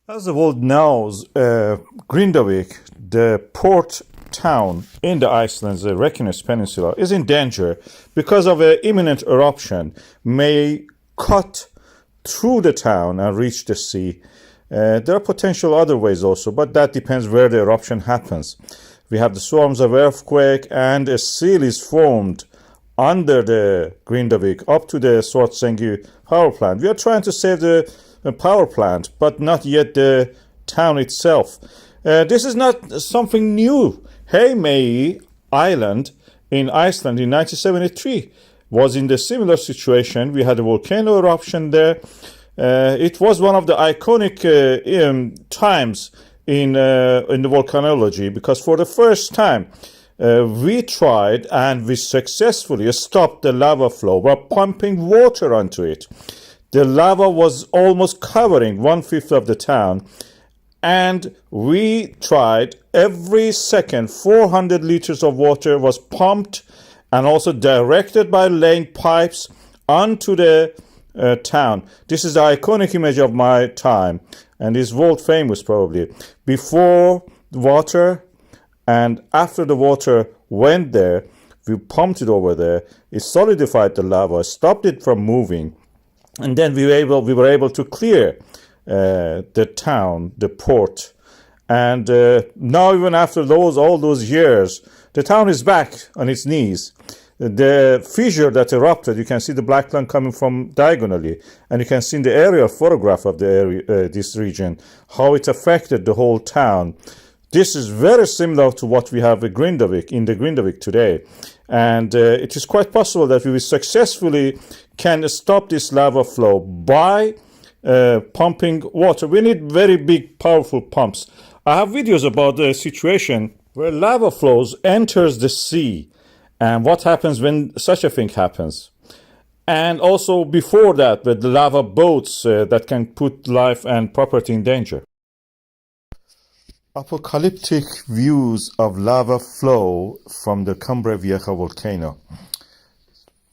As the world knows, Grindavik, the port town in the Iceland's Reykjanes Peninsula, is in danger because of an imminent eruption may cut through the town and reach the sea. There are potential other ways also, but that depends where the eruption happens. We have the swarms of earthquake and a seal is formed under the Grindavik up to the Svartsengi power plant. We are trying to save the power plant, but not yet the town itself. This is not something new. Heimaey Island in Iceland in 1973 was in the similar situation. We had a volcano eruption there. It was one of the iconic times in the volcanology because for the first time we tried and we successfully stopped the lava flow by pumping water onto it. The lava was almost covering 1/5 of the town, and we tried every second 400 liters of water was pumped and also directed by laying pipes onto the town. This is the iconic image of my time and is world famous probably. Before water and after the water went there, we pumped it over there. It solidified the lava, stopped it from moving. And then we were able to clear the town, the port, and now even after all those years, the town is back on its knees. The fissure that erupted, you can see the black line coming from diagonally, and you can see in the aerial photograph of the area, this region, how it affected the whole town. This is very similar to what we have in the Grindavik today. And it is quite possible that we will successfully can stop this lava flow by pumping water. We need very big, powerful pumps. I have videos about the situation where lava flows enters the sea and what happens when such a thing happens. And also before that, with the lava boats that can put life and property in danger. Apocalyptic views of lava flow from the Cumbre Vieja volcano.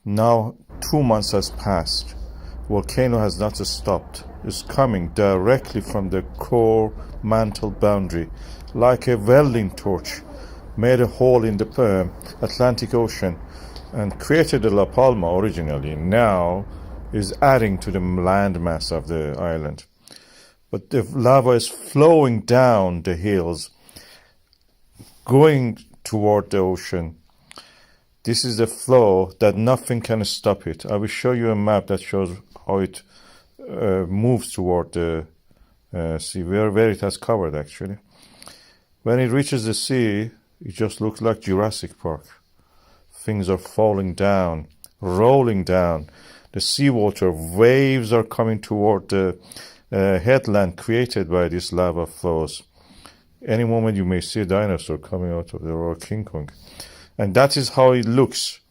Now 2 months has passed. Volcano has not stopped. It's coming directly from the core mantle boundary like a welding torch. Made a hole in the Atlantic Ocean and created the La Palma originally. Now is adding to the landmass of the island. But the lava is flowing down the hills, going toward the ocean. This is the flow that nothing can stop it. I will show you a map that shows how it moves toward the sea, where it has covered actually. When it reaches the sea, it just looks like Jurassic Park. Things are falling down, rolling down. The seawater waves are coming toward the headland created by these lava flows. Any moment you may see a dinosaur coming out of there or King Kong. And that is how it looks.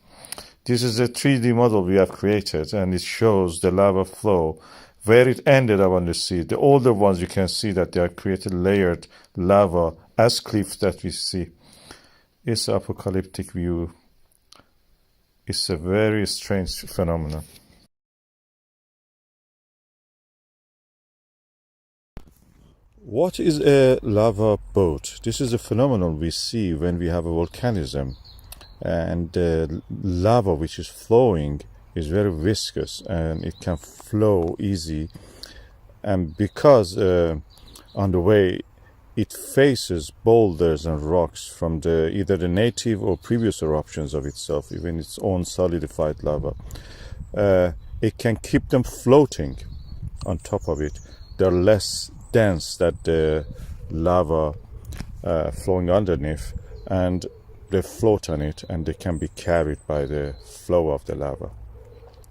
This is a 3D model we have created and it shows the lava flow where it ended up on the sea. The older ones you can see that they are created layered lava as cliffs that we see. It's an apocalyptic view. It's a very strange phenomenon. What is a lava boat? This is a phenomenon we see when we have a volcanism and lava which is flowing is very viscous and it can flow easy, and because on the way it faces boulders and rocks from either the native or previous eruptions of itself, even its own solidified lava, it can keep them floating on top of it. They're less dense than the lava flowing underneath, and they float on it and they can be carried by the flow of the lava.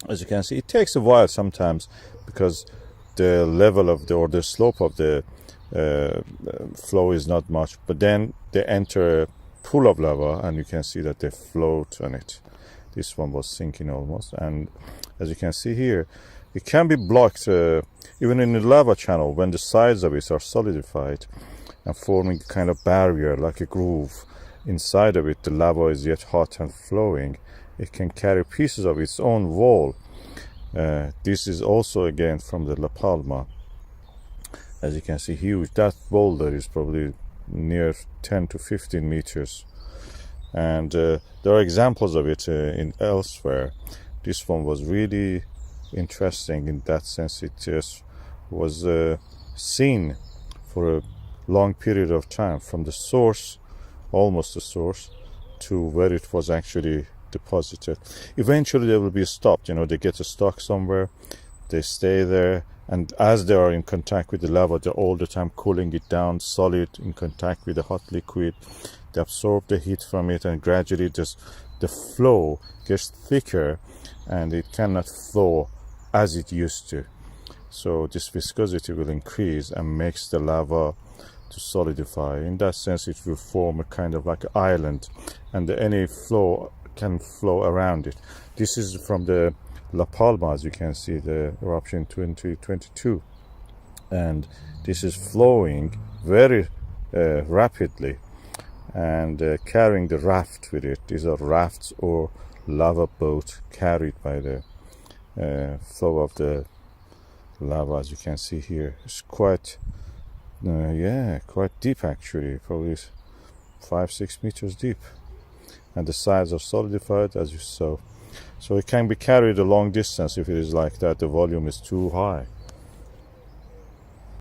As you can see, it takes a while sometimes because the level of the slope of the flow is not much, but then they enter a pool of lava and you can see that they float on it. This one was sinking almost, and as you can see here, it can be blocked even in the lava channel when the sides of it are solidified and forming a kind of barrier like a groove. Inside of it the lava is yet hot and flowing. It can carry pieces of its own wall. This is also again from the La Palma. As you can see, huge. That boulder is probably near 10 to 15 meters. And there are examples of it in elsewhere. This one was really interesting in that sense. It just was seen for a long period of time from the source, almost the source, to where it was actually deposited. Eventually they will be stopped, they get stuck somewhere, they stay there, and as they are in contact with the lava, they're all the time cooling it down, solid, in contact with the hot liquid. They absorb the heat from it, and gradually just the flow gets thicker and it cannot flow as it used to. So this viscosity will increase and makes the lava to solidify. In that sense, it will form a kind of like an island, and any flow can flow around it. This is from the La Palma, as you can see, the eruption 2022, and this is flowing very rapidly and carrying the raft with it. These are rafts or lava boat carried by the flow of the lava, as you can see here. It's quite quite deep, actually, probably 5-6 meters deep, and the sides are solidified, as you saw. So it can be carried a long distance if it is like that. The volume is too high.